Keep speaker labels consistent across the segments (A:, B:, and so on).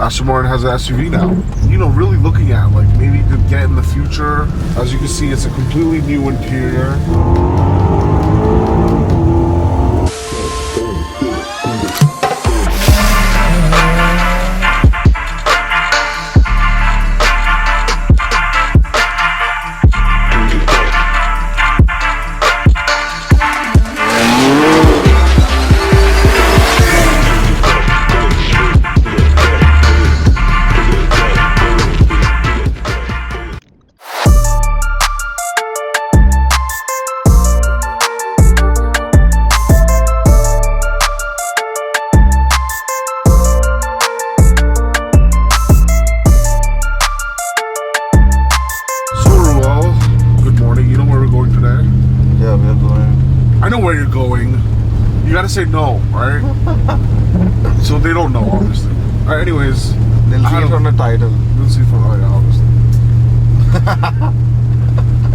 A: Aston Martin has an SUV now. You know, really looking at like maybe to get in the future. As you can see, it's a completely new interior. I know where you're going. You gotta say no, right? So they don't know, obviously. Alright, anyways.
B: They'll see it on the title.
A: They'll see it from, obviously.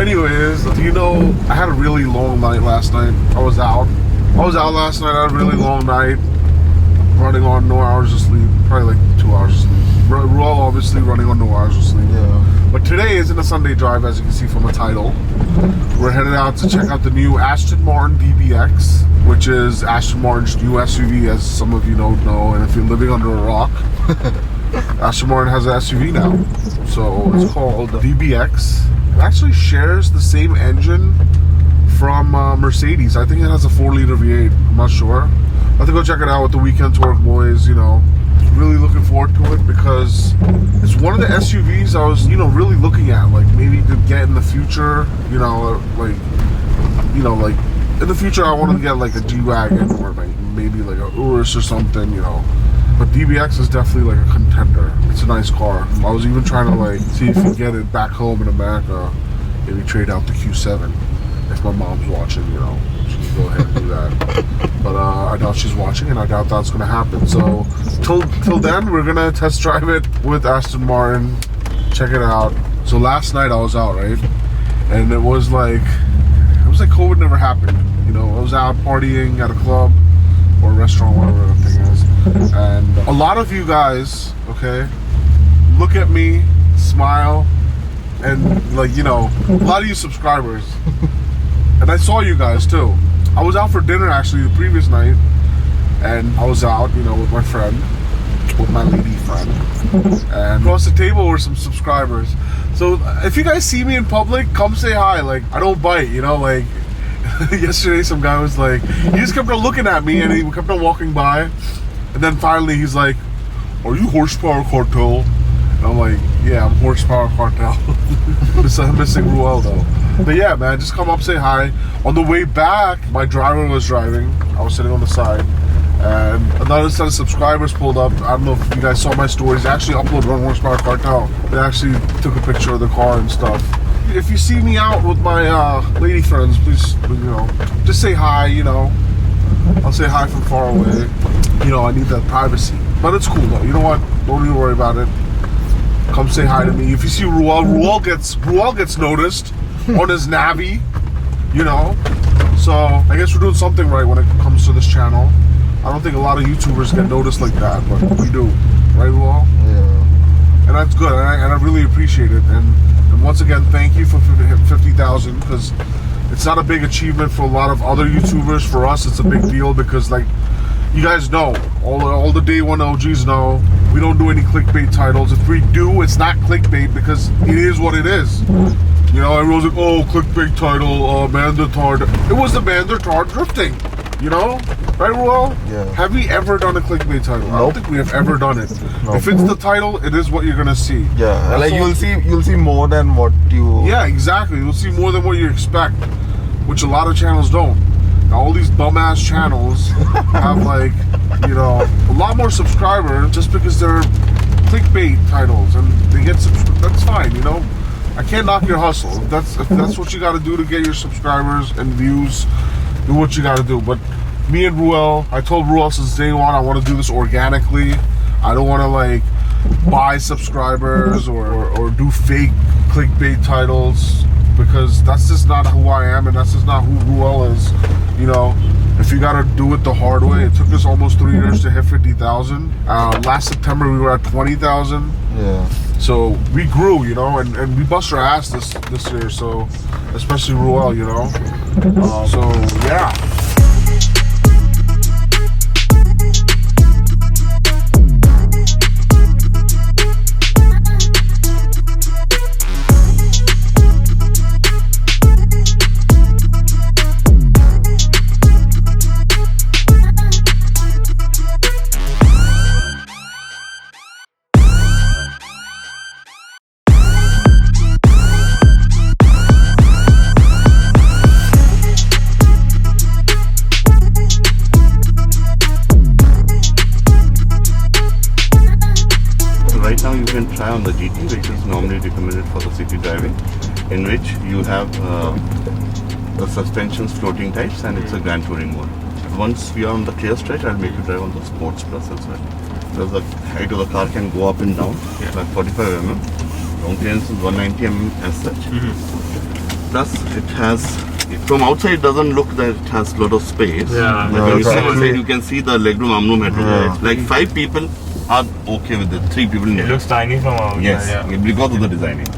A: Anyways, do you know, I had a really long night last night. I was out last night. I had a really long night. Running on no hours of sleep. Probably like 2 hours of sleep. We're all obviously running on no hours of sleep.
B: Yeah.
A: But today isn't a Sunday drive, as you can see from the title. We're headed out to check out the new Aston Martin DBX, which is Aston Martin's new SUV, as some of you don't know. And if you're living under a rock, Aston Martin has an SUV now. So it's called DBX. It actually shares the same engine from Mercedes. I think it has a 4-liter V8. I'm not sure. I have to go check it out with the Weekend Torque boys, you know. Really looking forward to it because it's one of the SUVs I was, you know, really looking at, like maybe to get in the future, you know, like in the future I want to get like a G-Wagon or like maybe like a Urus or something, you know. But DBX is definitely like a contender. It's a nice car. I was even trying to like see if you can get it back home in America, maybe trade out the Q7 if my mom's watching, you know. Go ahead and do that, but I doubt she's watching, and I doubt that's gonna happen. So till then, we're gonna test drive it with Aston Martin, check it out. So last night I was out, right, and it was like COVID never happened. You know, I was out partying at a club or a restaurant, whatever the thing is, and a lot of you guys, okay, look at me, smile, and like, you know, a lot of you subscribers, and I saw you guys too. I was out for dinner actually the previous night, and I was out, you know, with my friend, with my lady friend, and across the table were some subscribers. So if you guys see me in public, come say hi. Like, I don't bite, you know, like yesterday some guy was like, he just kept on looking at me and he kept on walking by, and then finally he's like, "Are you Horsepower Cartel?" And I'm like, "Yeah, I'm Horsepower Cartel." I'm missing Ruel though. But yeah, man, just come up, say hi. On the way back, my driver was driving. I was sitting on the side, and another set of subscribers pulled up. I don't know if you guys saw my stories. They actually uploaded on Horsepower Cartel. They actually took a picture of the car and stuff. If you see me out with my lady friends, please, you know, just say hi, you know. I'll say hi from far away. You know, I need that privacy. But it's cool though. You know what? Don't even worry about it. Come say hi to me. If you see Ruel gets noticed on his Navi, you know. So I guess we're doing something right when it comes to this channel. I don't think a lot of YouTubers get noticed like that, but we do, right, Ruel?
B: Yeah.
A: And that's good, and I really appreciate it. And once again, thank you for 50,000, because it's not a big achievement for a lot of other YouTubers. For us, it's a big deal because, like, you guys know, all the day one OGs know, we don't do any clickbait titles. If we do, it's not clickbait because it is what it is. You know, everyone's like, "Oh, clickbait title, mandatory." It was the mandatory drifting, you know? Right, Ruel?
B: Yeah.
A: Have we ever done a clickbait title?
B: Nope.
A: I don't think we have ever done it.
B: Nope.
A: If it's the title, it is what you're gonna see.
B: Yeah,
A: That's
B: like
A: all.
B: you'll see more than what you...
A: Yeah, exactly. You'll see more than what you expect, which a lot of channels don't. Now, all these bum-ass channels have, like, you know, a lot more subscribers just because they're clickbait titles and they get that's fine, you know. I can't knock your hustle. If that's what you got to do to get your subscribers and views, do what you got to do. But me and Ruel, I told Ruel since day one, I want to do this organically. I don't want to like buy subscribers or do fake clickbait titles, because that's just not who I am and that's just not who Ruel is, you know. if you gotta do it the hard way, it took us almost 3 years to hit 50,000. Last September we were at 20,000.
B: Yeah.
A: So we grew, you know, and we bust our ass this year. So especially Ruel, you know. So yeah.
C: Right now you can try on the GT, which is normally recommended for the city driving, in which you have the suspensions floating types and it's a Grand Touring mode. Once we are on the clear stretch, I'll make you drive on the Sports Plus as well. Because the height of the car can go up and down by 45 mm. Long clearance is 190 mm as such. Plus it has, from outside it doesn't look that it has a lot of space.
D: Yeah.
C: But when you see
B: exactly.
C: inside, you can see the legroom, amroom, headroom.
B: Yeah.
C: Like 5 people are okay with it, 3 people
D: It
C: no.
D: looks tiny from outside.
C: Yes,
D: Yeah.
C: because of the designing.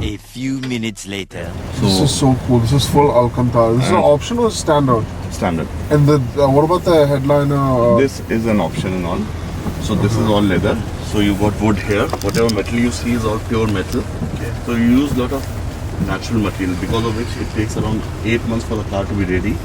E: A few minutes later.
A: This is so cool. This is full Alcantara. This is an option or standard?
C: Standard.
A: And the what about the headliner?
C: This is an option and all. So this is all leather. So you got wood here. Whatever metal you see is all pure metal. So you use a lot of natural material, because of which it takes around 8 months for the car to be ready.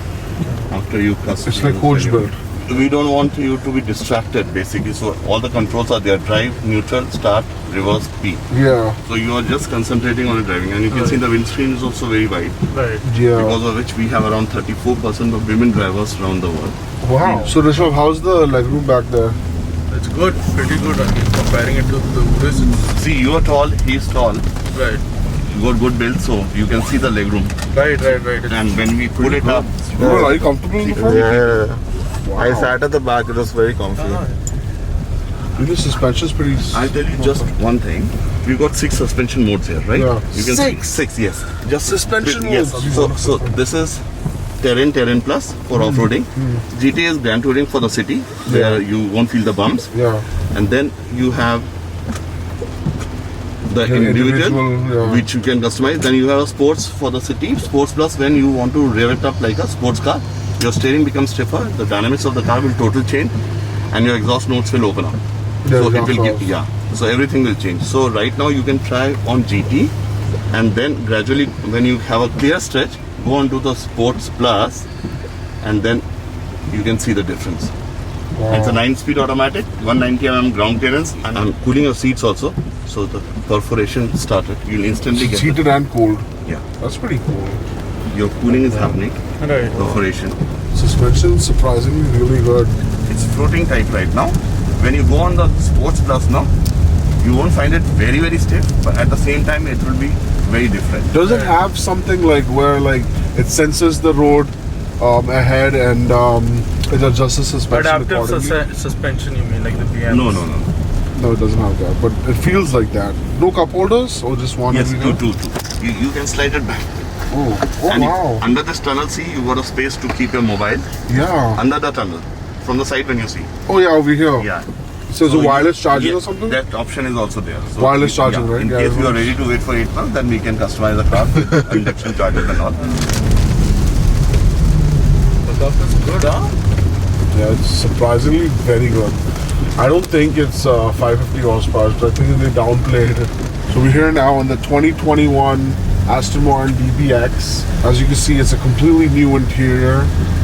C: After you custom.
A: It's like coach built.
C: We don't want you to be distracted basically. So all the controls are there: drive, neutral, start, reverse, P.
A: Yeah.
C: So you are just concentrating on the driving, and you can see the windscreen is also very wide.
D: Right.
A: Yeah.
C: Because of which we have around 34% of women drivers around the world.
A: Wow. So Rishabh, how's the legroom back there?
F: It's good, pretty good. I mean, comparing it to the Urus,
C: See, you are tall, he's tall.
F: right,
C: You got good build, so you can see the legroom.
F: right. It's
C: And when we pull it up,
A: Ruel, are you comfortable in the front?
B: Yeah.
A: Wow.
B: I sat at the back. It was very comfy.
A: The suspension's pretty.
C: I'll tell you just one thing. We've got 6 suspension modes here, right?
A: Yeah.
C: You can
A: Six?
C: see 6, yes. Just
A: Suspension
C: yes.
A: modes.
C: So this is Terrain Plus for off-roading. GT is Grand Touring for the city, where you won't feel the bumps.
A: Yeah.
C: And then you have the
A: The
C: individual,
A: yeah.
C: which you can customize. Then you have a sports for the city, sports plus when you want to rev it up like a sports car. Your steering becomes stiffer, the dynamics of the car will total change, and your exhaust notes will open up.
A: The
C: So it
A: exhaust
C: will give,
A: notes.
C: yeah. So everything will change. So right now you can try on GT, and then gradually when you have a clear stretch, go on to the sports plus, and then you can see the difference. It's a 9-speed automatic, 190 mm ground clearance, and I'm cooling your seats also. So the perforation started. You'll instantly
A: It's
C: get
A: heated and cold.
C: yeah.
A: That's pretty cool.
C: Your cooling is happening.
F: right.
C: Perforation.
A: Suspension surprisingly really good.
C: It's floating type right now. When you go on the Sports Plus now, you won't find it very, very stiff, but at the same time it will be very different.
A: Does it have something like where like it senses the road ahead and it adjusts the suspension
F: Adaptive
A: accordingly?
F: suspension, you mean, like the BM?
C: No.
A: No, it doesn't have that, but it feels like that. No cup holders or just one?
C: Yes,
A: every
C: two.
A: time?
C: You can slide it back.
A: Oh
C: And
A: wow.
C: under this tunnel, see, you got a space to keep your mobile.
A: Yeah.
C: Under the tunnel, from the side when you see.
A: Oh yeah, over here.
C: Yeah.
A: So it's a
C: you-
A: wireless charging
C: yeah,
A: or something?
C: That option is also there. So
A: Wireless charging, right?
C: In
A: Yeah,
C: case you are
A: wireless.
C: ready to wait for 8 months, then we can customize the car with induction chargers and all.
F: The cup is good, huh?
A: Yeah, it's surprisingly very good. I don't think it's 550 horsepower, but I think they downplayed it. So we're here now on the 2021 Aston Martin DBX. As you can see, it's a completely new interior.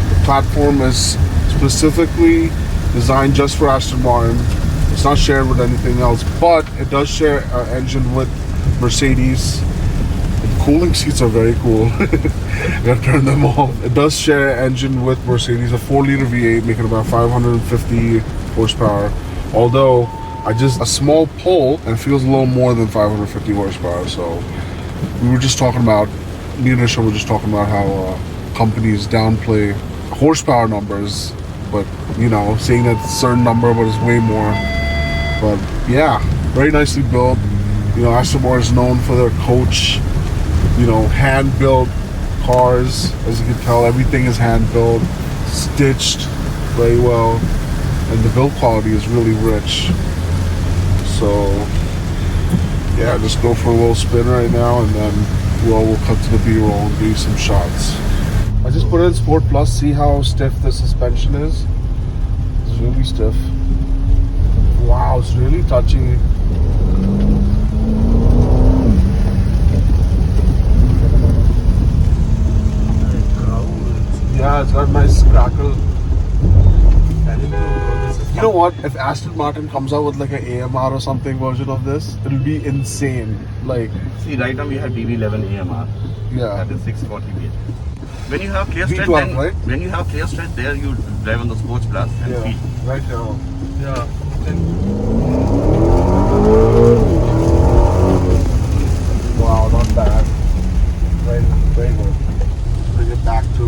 A: The platform is specifically designed just for Aston Martin. It's not shared with anything else, but it does share an engine with Mercedes. The cooling seats are very cool. I gotta turn them off. It does share an engine with Mercedes, a 4-liter V8 making about 550 horsepower. Although a small pull and it feels a little more than 550 horsepower. So we were just talking about, me and Nisha were just talking about how companies downplay horsepower numbers, but you know, saying that it's a certain number but it's way more. But yeah, very nicely built. You know, Aston Martin is known for their coach, you know, hand-built cars. As you can tell, everything is hand-built, stitched very well, and the build quality is really rich. So yeah, just go for a little spin right now, and then we'll cut to the B-roll and give you some shots. I just put it in Sport Plus. See how stiff the suspension is? It's really stiff. Wow, it's really touchy. Yeah, it's got a nice crackle. You know what? If Aston Martin comes out with like an AMR or something version of this, it'll be insane. Like,
C: See, right now we have DB11 AMR.
A: yeah.
C: That is 640 bhp. When you have clear stretch,
A: V12,
C: then
A: right?
C: when you have clear stretch, there you drive on the Sports Plus and
A: Yeah,
C: feel.
A: right now.
F: Yeah.
A: Wow, not bad. Very, very good. Bring it back to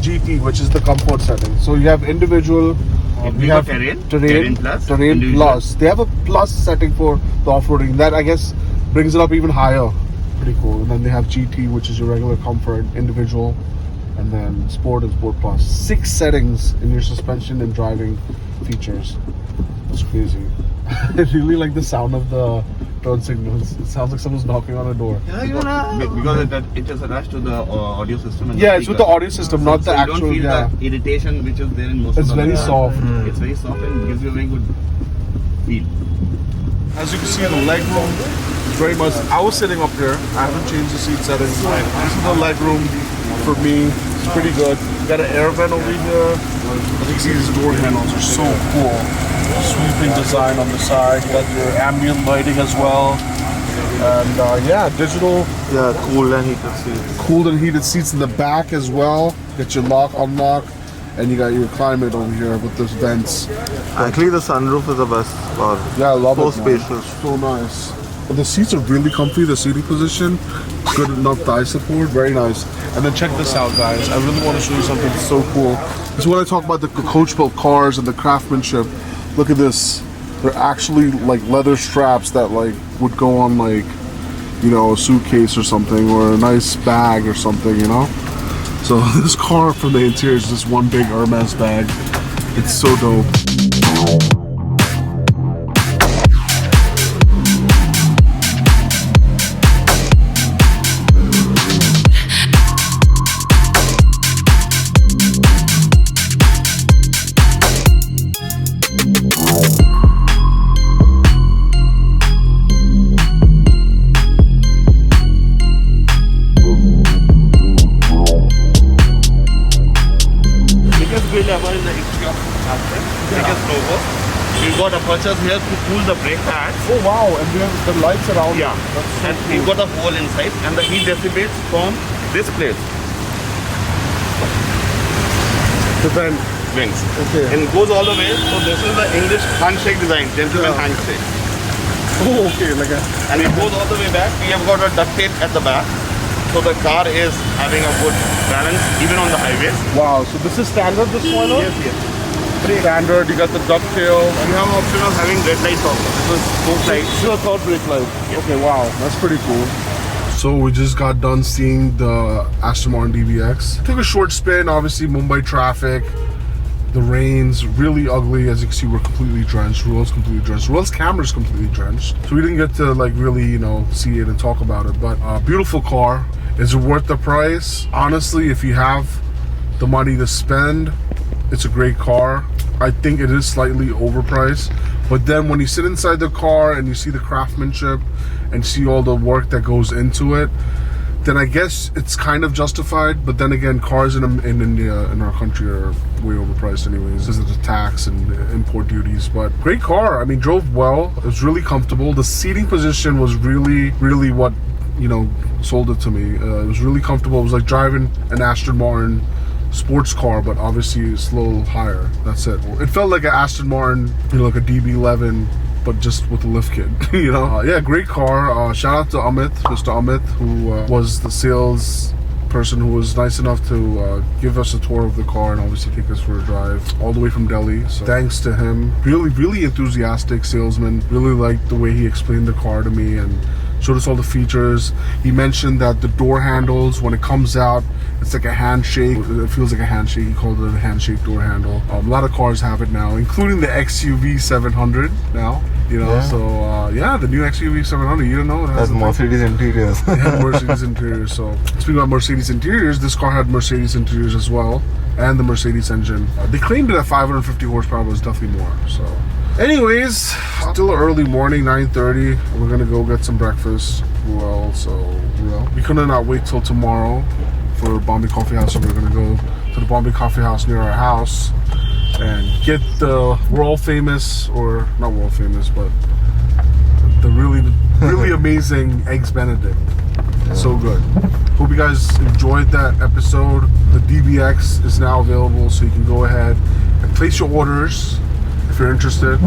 A: GT, which is the comfort setting. So you have individual.
C: We have terrain plus,
A: terrain
C: individual.
A: plus. They have a plus setting for the off-roading. That I guess brings it up even higher. Pretty cool. And then they have GT, which is your regular comfort, individual, and then sport and sport plus. 6 settings in your suspension and driving features. That's crazy. I really like the sound of the turn signals. It sounds like someone's knocking on a door.
C: Because it is attached to the audio system. And
A: Yeah, it's with the audio system, not the
C: so
A: actual.
C: you don't feel
A: Yeah,
C: the irritation which is there in most
A: it's
C: of the
A: very soft.
C: It's very soft and gives you a very good feel.
A: As you can see, the leg room is very much. I was sitting up here. I haven't changed the seat settings. This is the leg room for me. It's pretty good. Got an air vent over here. As you can see, these door handles are so cool. Sweeping design on the side. You got your ambient lighting as well. And yeah, digital.
B: Yeah, cool and heated seats.
A: Cooled and heated seats in the back as well. Get your lock, unlock. And you got your climate over here with those vents.
B: Actually, the sunroof is the best part.
A: Yeah, I love
B: So
A: it. man.
B: spacious.
A: So nice. But the seats are really comfy. The seating position, good enough thigh support, very nice. And then check this out, guys. I really want to show you something so cool. This is when I talk about the coach-built cars and the craftsmanship. Look at this. They're actually like leather straps that like would go on like, you know, a suitcase or something, or a nice bag or something, you know. So this car from the interior is just one big Hermes bag. It's so dope.
C: Biggest grill ever in the history of Aston. Biggest logo. We've got apertures here to cool the brake pads.
A: Oh wow, and we have the lights around.
C: Yeah,
A: That's so
C: and
A: cool.
C: we've got a hole inside, and the heat dissipates from this place.
A: The vent.
C: Wings.
A: Okay.
C: And it goes all the way. So this is the English handshake design, gentleman
A: Yeah.
C: handshake.
A: Oh, okay, like a.
C: And it goes all the way back. We have got a duct tape at the back. So the car is having a good balance even on the highways.
A: Wow, so this is standard, this one?
C: Yes, yes.
A: Pretty standard, you got the ducktail.
C: We have an option of having red lights also. This is both lights.
A: Still a third brake light. Okay, wow, that's pretty cool. So we just got done seeing the Aston Martin DBX. Took a short spin, obviously Mumbai traffic. The rain's really ugly. As you can see, we're completely drenched. Ruel's completely drenched. Ruel's camera's completely drenched. So we didn't get to like really, you know, see it and talk about it. But beautiful car. Is it worth the price? Honestly, if you have the money to spend, it's a great car. I think it is slightly overpriced. But then when you sit inside the car and you see the craftsmanship and see all the work that goes into it, then I guess it's kind of justified. But then again, cars in India, in our country, are way overpriced anyways. This is the tax and import duties. But great car. I mean, drove well. It was really comfortable. The seating position was really, really what, you know, sold it to me. It was really comfortable. It was like driving an Aston Martin sports car, but obviously it's a little higher. That's it. It felt like an Aston Martin, you know, like a DB11, but just with a lift kit. You know, yeah, great car. Shout out to Amit, Mr. Amit, who was the sales person who was nice enough to give us a tour of the car and obviously take us for a drive all the way from Delhi. So thanks to him. Really enthusiastic salesman. Really liked the way he explained the car to me and showed us all the features. He mentioned that the door handles, when it comes out, it's like a handshake. It feels like a handshake. He called it a handshake door handle. A lot of cars have it now, including the XUV 700 now. You know, so yeah, the new XUV 700. You don't know it has
B: That's Mercedes interiors.
A: it had Mercedes interiors. So speaking about Mercedes interiors, this car had Mercedes interiors as well, and the Mercedes engine. They claimed it at 550 horsepower, but it was definitely more. So anyways, still an early morning, 9:30. We're gonna go get some breakfast. We couldn't not wait till tomorrow for Bombay Coffee House, so we're gonna go to the Bombay Coffee House near our house and get the world famous, or not world famous, but the really amazing Eggs Benedict. So good. Hope you guys enjoyed that episode. The DBX is now available, so you can go ahead and place your orders if you're interested.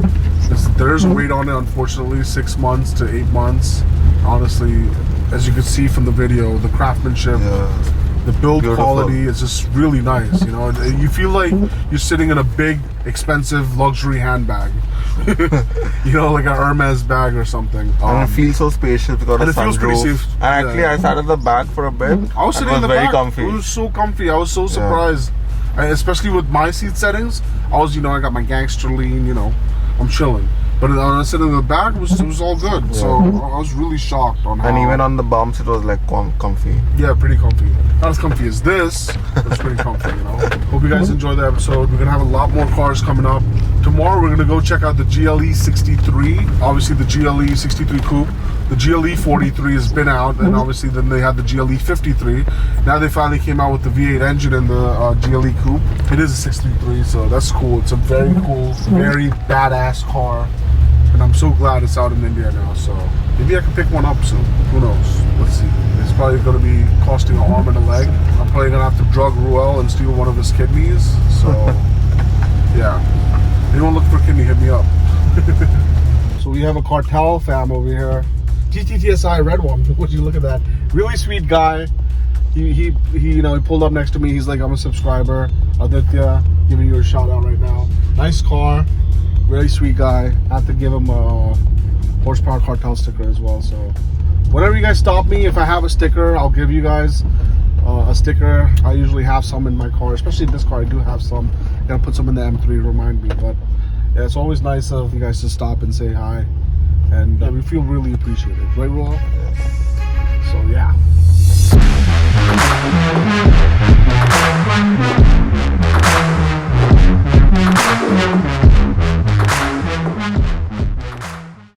A: There's a wait on it, unfortunately, 6 months to 8 months. Honestly, as you can see from the video, the craftsmanship, the build quality is just really nice. You know, you feel like you're sitting in a big, expensive luxury handbag. You know, like an Hermes bag or something.
B: And it feels so spacious because
A: and
B: of
A: it feels pretty
B: sunroof.
A: safe.
B: And actually, I sat at the back for a bit.
A: I was sitting in the
B: very
A: back.
B: comfy.
A: It was so comfy. I was so surprised, and especially with my seat settings. I was, you know, I got my gangster lean. You know, I'm chilling. But when I was sitting in the back, it was all good. So I was really shocked on how.
B: And even on the bumps, it was like comfy.
A: Yeah, pretty comfy. Not as comfy as this, but it's pretty comfy, you know. Hope you guys enjoyed the episode. We're gonna have a lot more cars coming up. Tomorrow we're gonna go check out the GLE 63. Obviously the GLE 63 Coupe. The GLE 43 has been out, and obviously then they had the GLE 53. Now they finally came out with the V8 engine in the GLE Coupe. It is a 63, so that's cool. It's a very cool, very badass car. And I'm so glad it's out in India now, so maybe I can pick one up soon. Who knows? Let's see. It's probably going to be costing an arm and a leg. I'm probably going to have to drug Ruel and steal one of his kidneys. So, yeah. Anyone looking for a kidney, hit me up. So we have a cartel fam over here. GTTSI red one. Would you look at that? Really sweet guy. He you know, he pulled up next to me. He's like, I'm a subscriber. Aditya, giving you a shout out right now. Nice car. Really sweet guy. I have to give him a horsepower cartel sticker as well. So whenever you guys stop me, if I have a sticker, I'll give you guys a sticker. I usually have some in my car, especially in this car. I do have some. I gotta put some in the M3 to remind me. But yeah, it's always nice of you guys to stop and say hi, and we feel really appreciated, right, Ruel? So yeah.